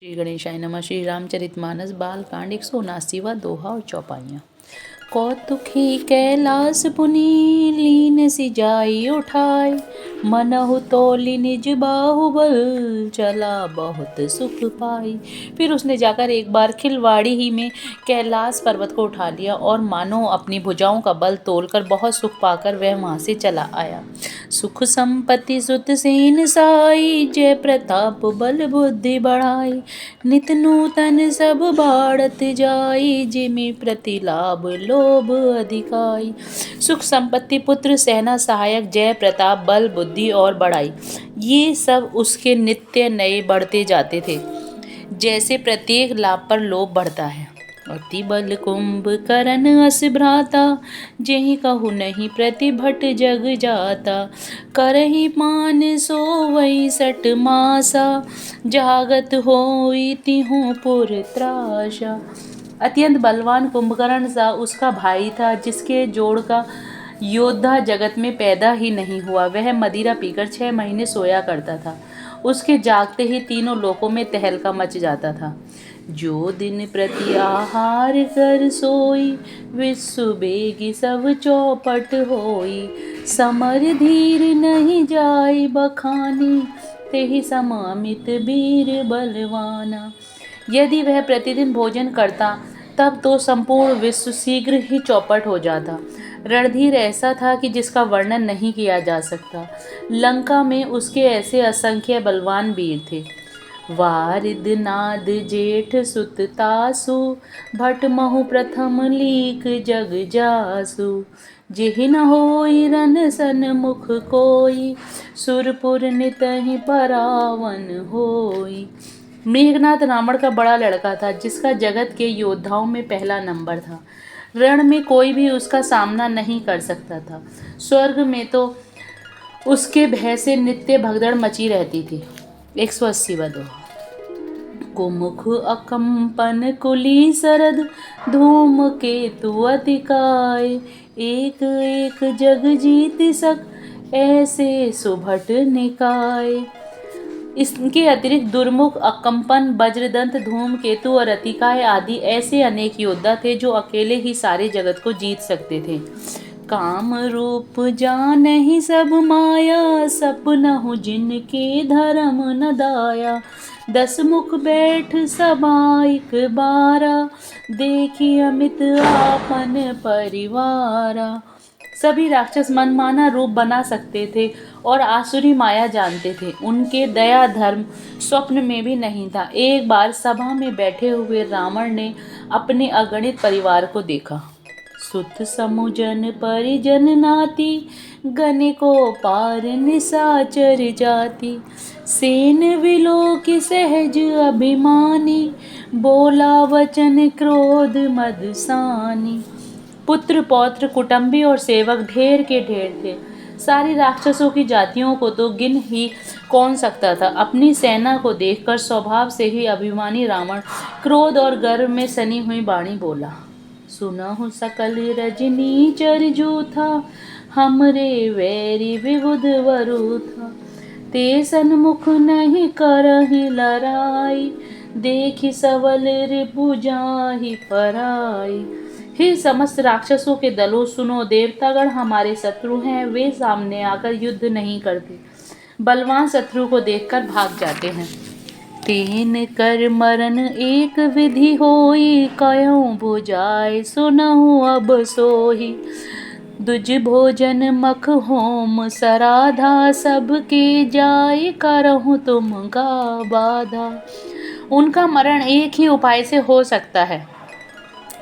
श्री गणेशाय नमः। श्री रामचरितमानस बालकांड 179वां दोहा और चौपाइयाँ। कौतुकी कैलास पुनि लीन सी जाई उठाय, मनहु तोली निज बाहुबल चला बहुत सुख पाई। फिर उसने जाकर एक बार खिलवाड़ी ही में कैलाश पर्वत को उठा लिया और मानो अपनी भुजाओं का बल तोलकर बहुत सुख पाकर वह वहां से चला आया। सुख संपत्ति सुत सेन साई, जय प्रताप बल बुद्धि बढ़ाई। नित नूतन सब बाढ़त जाई, जिमि प्रति लाभ लोभ अधिकाई। सुख संपत्ति पुत्र सेना सहायक जय प्रताप बल बुद्धि और बढ़ाई, ये सब उसके नित्य नए बढ़ते जाते थे, जैसे प्रत्येक लाभ पर लोभ बढ़ता है। अति बल कुंभकर्ण अस भ्राता, जेहि कहु नहीं प्रतिभट जग जाता। करहि मान सोवै सठ मासा, जागत होई तिहु पुर त्रासा। अत्यंत बलवान कुंभकर्ण सा उसका भाई था, जिसके जोड़ का योद्धा जगत में पैदा ही नहीं हुआ। वह मदिरा पीकर 6 महीने सोया करता था। उसके जागते ही तीनों लोकों में तहलका मच जाता था। जो दिन प्रति आहार कर सोई, विश्व बेगी सब चौपट होई। समर धीर नहीं जाय बखानी, तेहि सम अमित वीर बलवाना। यदि वह प्रतिदिन भोजन करता तब तो संपूर्ण विश्व शीघ्र ही चौपट हो जाता। रणधीर ऐसा था कि जिसका वर्णन नहीं किया जा सकता। लंका में उसके ऐसे असंख्य बलवान वीर थे। वारिद नाद जेठ सुत तासु, भट महु प्रथम लीक जग जासु। जेहि न होई रन सन मुख कोई, सुरपुर नितहि परावन होई। मेघनाथ रावण का बड़ा लड़का था, जिसका जगत के योद्धाओं में पहला नंबर था। रण में कोई भी उसका सामना नहीं कर सकता था। स्वर्ग में तो उसके भय से नित्य भगदड़ मची रहती थी। 180वां दोहा। कुमुख अकंपन कुली सरद, धूम केतु अतिकाय। एक एक जग जीत सक, ऐसे सुभट निकाय। इसके अतिरिक्त दुर्मुख, अकंपन, वज्रदंत, धूमकेतु और अतिकाय आदि ऐसे अनेक योद्धा थे जो अकेले ही सारे जगत को जीत सकते थे। काम रूप जानहि सब माया, सपनहु जिनके धर्म न दाया। 10 मुख बैठ समाइक बारा, देखी अमित आपन परिवारा। सभी राक्षस मनमाना रूप बना सकते थे और आसुरी माया जानते थे। उनके दया धर्म स्वप्न में भी नहीं था। एक बार सभा में बैठे हुए रावण ने अपने अगणित परिवार को देखा। सुत समुजन परिजन नाती, गणिको पार निशाचर जाति। सेन विलोकि सहज अभिमानी, बोला वचन क्रोध मदसानी। पुत्र पौत्र कुटुंबी और सेवक ढेर के ढेर थे। सारी राक्षसों की जातियों को तो गिन ही कौन सकता था। अपनी सेना को देखकर स्वभाव से ही अभिमानी रावण क्रोध और गर्व में सनी हुई वाणी बोला। सुनहु सकल रजनी चरजूथा, हमरे वैरी विबुध वरुथा। ते सन्मुख नहीं करहि लड़ाई, देखि सबल रिपु जाहि पराई। हे समस्त राक्षसों के दलों, सुनो, देवतागण हमारे शत्रु हैं। वे सामने आकर युद्ध नहीं करते, बलवान शत्रु को देखकर भाग जाते हैं। तेन कर मरन एक विधि होई, कयों बुझाय सुनहु अब सोही। दुज भोजन मख होम सराधा, सबके जाय करहु तुम गा बाधा। उनका मरण एक ही उपाय से हो सकता है,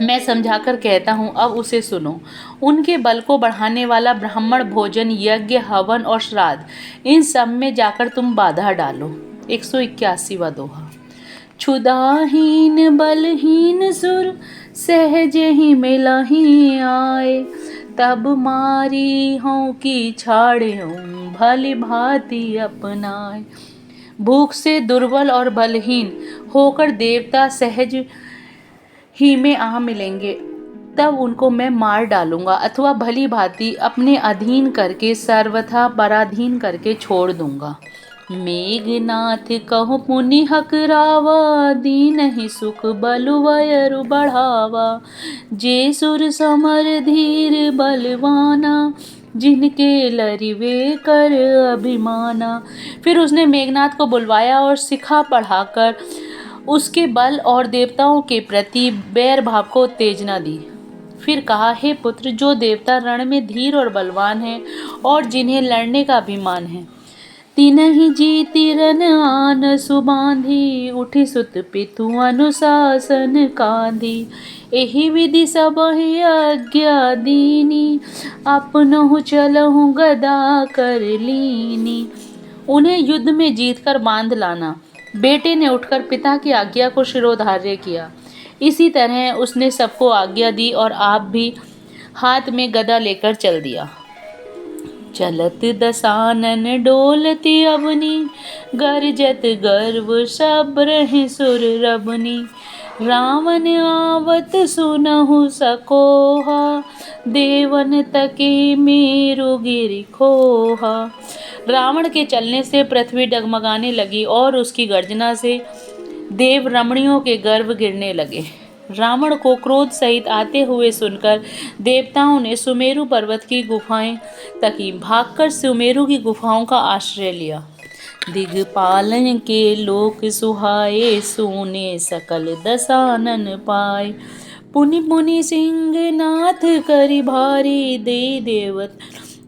मैं समझाकर कहता हूँ, अब उसे सुनो। उनके बल को बढ़ाने वाला ब्राह्मण भोजन, यज्ञ, हवन और श्राद्ध, इन सब में जाकर तुम बाधा डालो। 181वां दोहा। क्षुधाहीन बलहीन सुर, सहज ही मिलहि आए। तब मारी हों की छाड़्यों, भली भांति अपनाए। भूख से दुर्बल और बलहीन होकर देवता सहज ही में आ मिलेंगे, तब उनको मैं मार डालूंगा अथवा भली भांति अपने अधीन करके सर्वथा पराधीन करके छोड़ दूंगा। मेघनाथ कहो पुनि हकरावा, दीनहि सुख बलुवयरु बढ़ावा। जे सुर समर धीर बलवाना, जिनके लरिवे कर अभिमाना। फिर उसने मेघनाथ को बुलवाया और सिखा पढ़ाकर उसके बल और देवताओं के प्रति बैर भाव को उत्तेजना दी। फिर कहा, हे पुत्र, जो देवता रण में धीर और बलवान हैं और जिन्हें लड़ने का अभिमान है, तिन्हि जीति रन आन सुबांधी, उठि सुत पितु अनुशासन कांधी। एहि विधि सबहि आज्ञा दीनी, अपनहु चलहु गदा कर लीनी। उन्हें युद्ध में जीतकर बांध लाना। बेटे ने उठकर पिता की आज्ञा को शिरोधार्य किया। इसी तरह उसने सबको आज्ञा दी और आप भी हाथ में गदा लेकर चल दिया। चलत दसानन डोलती अवनी, गरजत गर्व शब्रहि सुर रबनी। रावण आवत सुनहु सकोहा, देवन तके मेरु गिरि खोहा। रावण के चलने से पृथ्वी डगमगाने लगी और उसकी गर्जना से देव रमणियों के गर्भ गिरने लगे। रावण को क्रोध सहित आते हुए सुनकर देवताओं ने सुमेरु पर्वत की गुफाएं तकी। भागकर सुमेरु की गुफाओं का आश्रय लिया। दिग्पालन के लोक सुहाए, सोने सकल दसानन पाए। पुनि पुनि सिंह नाथ करि भारी, दे देवत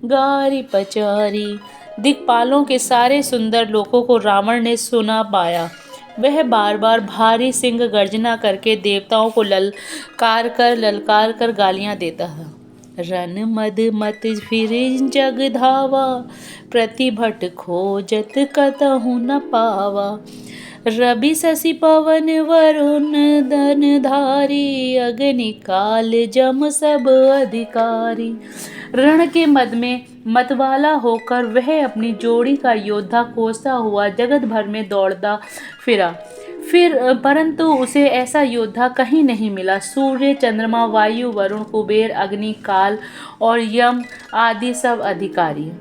गारी पचारी। दिक्पालों के सारे सुंदर लोकों को रावण ने सुना पाया। वह बार बार भारी सिंह गर्जना करके देवताओं को ललकार कर गालियां देता था। रन मद मत फिर जग धावा, प्रतिभट खोजत कतहु न पावा। रवि शशि पवन वरुण धन धारी, अग्नि काल जम सब अधिकारी। रण के मद में मतवाला होकर वह अपनी जोड़ी का योद्धा खोजता हुआ जगत भर में दौड़ता फिरा। परंतु उसे ऐसा योद्धा कहीं नहीं मिला। सूर्य, चंद्रमा, वायु, वरुण, कुबेर, अग्नि, काल और यम आदि सब अधिकारी।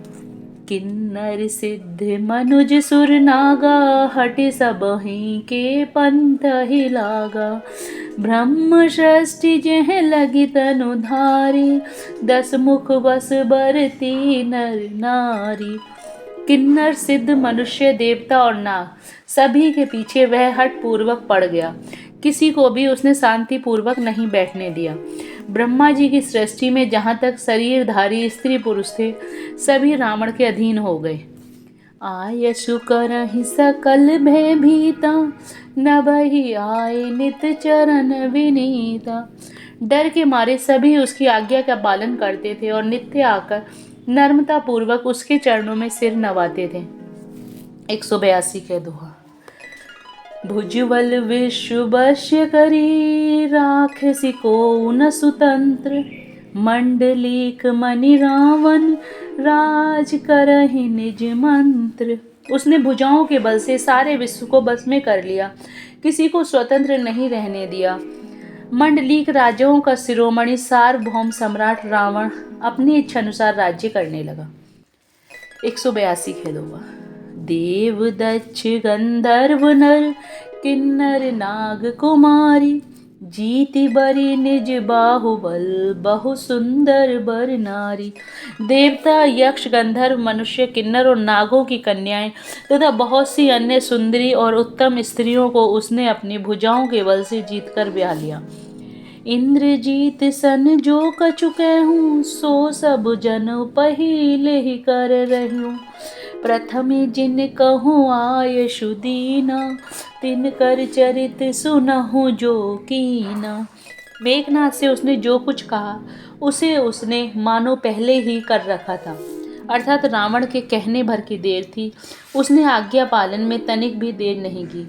किन्नर सिद्ध मनुज सुर नागा, हटि सबहि के पंथ ही लागा। ब्रह्म षष्ठी जह लगी तनु धारी, 10 मुख बस बरती नर नारी। किन्नर सिद्ध मनुष्य, देवता और नाग सभी के पीछे वह हठ पूर्वक पड़ गया। किसी को भी उसने शांति पूर्वक नहीं बैठने दिया। ब्रह्मा जी की सृष्टि में जहाँ तक शरीरधारी स्त्री पुरुष थे, सभी रावण के अधीन हो गए। आयशु करहि सकल भयभीता, नभहि आए नित चरण विनीता। डर के मारे सभी उसकी आज्ञा का पालन करते थे और नित्य आकर नम्रता पूर्वक उसके चरणों में सिर नवाते थे। 182 के दोहा। भुजबल विश्व वश्य करी, राक्षसी को न सुतंत्र। मंडलीक मणि रावण, राज करहि निज मंत्र। उसने भुजाओं के बल से सारे विश्व को बस में कर लिया, किसी को स्वतंत्र नहीं रहने दिया। मंडलीक राजाओं का शिरोमणि सार्वभौम सम्राट रावण अपनी इच्छा अनुसार राज्य करने लगा। 182 के दोहा। देव दक्ष गंधर्व नर, किन्नर नाग कुमारी। जीति बरी निज बाहुबल, बहु सुंदर बर नारी। देवता, यक्ष, गंधर्व, मनुष्य, किन्नर और नागों की कन्याएं तथा बहुत सी अन्य सुंदरी और उत्तम स्त्रियों को उसने अपनी भुजाओं के बल से जीतकर ब्याह लिया। इंद्रजीत सन जो कछु कहूँ, सो सब जन पहिले ही कर रहूँ। प्रथमे जिन कहूँ आयशु दीना, तिन कर चरित सुनहु जो कीना। मेघनाथ से उसने जो कुछ कहा उसे उसने मानो पहले ही कर रखा था, अर्थात रावण के कहने भर की देर थी। उसने आज्ञा पालन में तनिक भी देर नहीं की।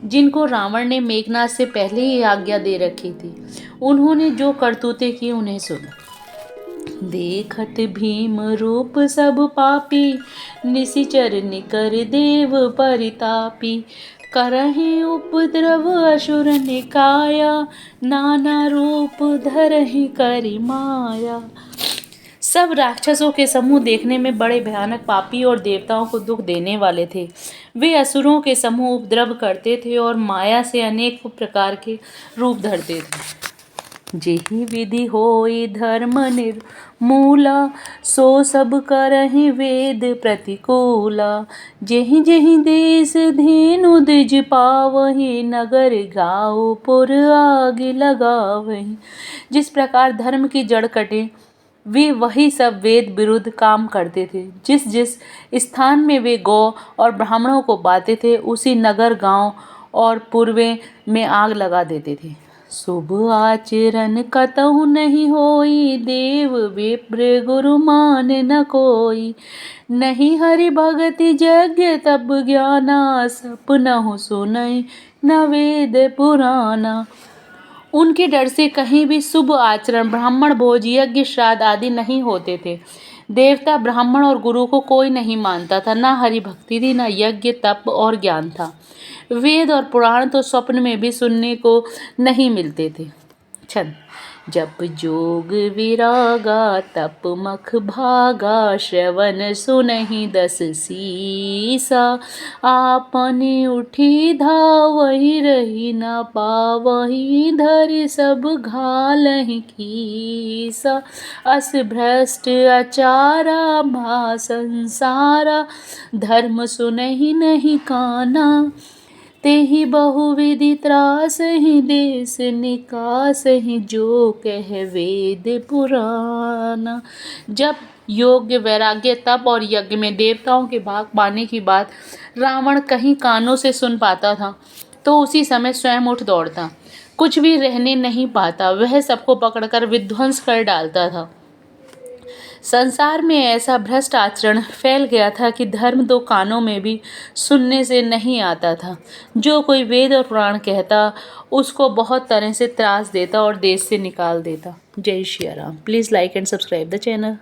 जिनको रावण ने मेघनाथ से पहले ही आज्ञा दे रखी थी, उन्होंने जो करतूतें की उन्हें सुनो। देखत भीम रूप सब पापी, निशिचर निकर देव परितापी। करहि उपद्रव असुर निकाया, नाना रूप धरहि करि माया। सब राक्षसों के समूह देखने में बड़े भयानक, पापी और देवताओं को दुख देने वाले थे। वे असुरों के समूह उपद्रव करते थे और माया से अनेक प्रकार के रूप धरते थे। जेहि विधि होई धर्म निर्मूला, सो सब करहि वेद प्रतिकूला। जेहि जेहि देश धेनु द्विज पावहि, नगर गाँव पुर आग लगावहि। जिस प्रकार धर्म की जड़ कटे, वे वही सब वेद विरुद्ध काम करते थे। जिस जिस स्थान में वे गौ और ब्राह्मणों को बाते थे, उसी नगर गांव और पूर्वे में आग लगा देते थे। शुभ आचरण कतहु नहीं होई, देव विप्र गुरु मान न कोई। नहीं हरि भगति यज्ञ तप ज्ञाना, सपनहु सुनई न वेद पुराना। उनके डर से कहीं भी शुभ आचरण, ब्राह्मण भोज, यज्ञ, श्राद्ध आदि नहीं होते थे। देवता, ब्राह्मण और गुरु को कोई नहीं मानता था। न हरि भक्ति थी, न यज्ञ, तप और ज्ञान था। वेद और पुराण तो स्वप्न में भी सुनने को नहीं मिलते थे। छंद। जप जोग विरागा, तप मख भागा, श्रवण सुनहि दस सीसा। आपने उठी धावहि, रही न पावहि, धरि सब घालहि कीसा। अस भ्रष्ट आचारा, भा संसारा, धर्म सुनहि नहीं काना। तेहि बहुविधि त्रासहि, देश निकासहि, जो कह वेद पुराना। जब योग, वैराग्य, तप और यज्ञ में देवताओं के भाग पाने की बात रावण कहीं कानों से सुन पाता था, तो उसी समय स्वयं उठ दौड़ता। कुछ भी रहने नहीं पाता, वह सबको पकड़कर विध्वंस कर डालता था। संसार में ऐसा भ्रष्ट आचरण फैल गया था कि धर्म दो कानों में भी सुनने से नहीं आता था। जो कोई वेद और पुराण कहता, उसको बहुत तरह से त्रास देता और देश से निकाल देता। जय Shri Ram. Please like and subscribe the channel.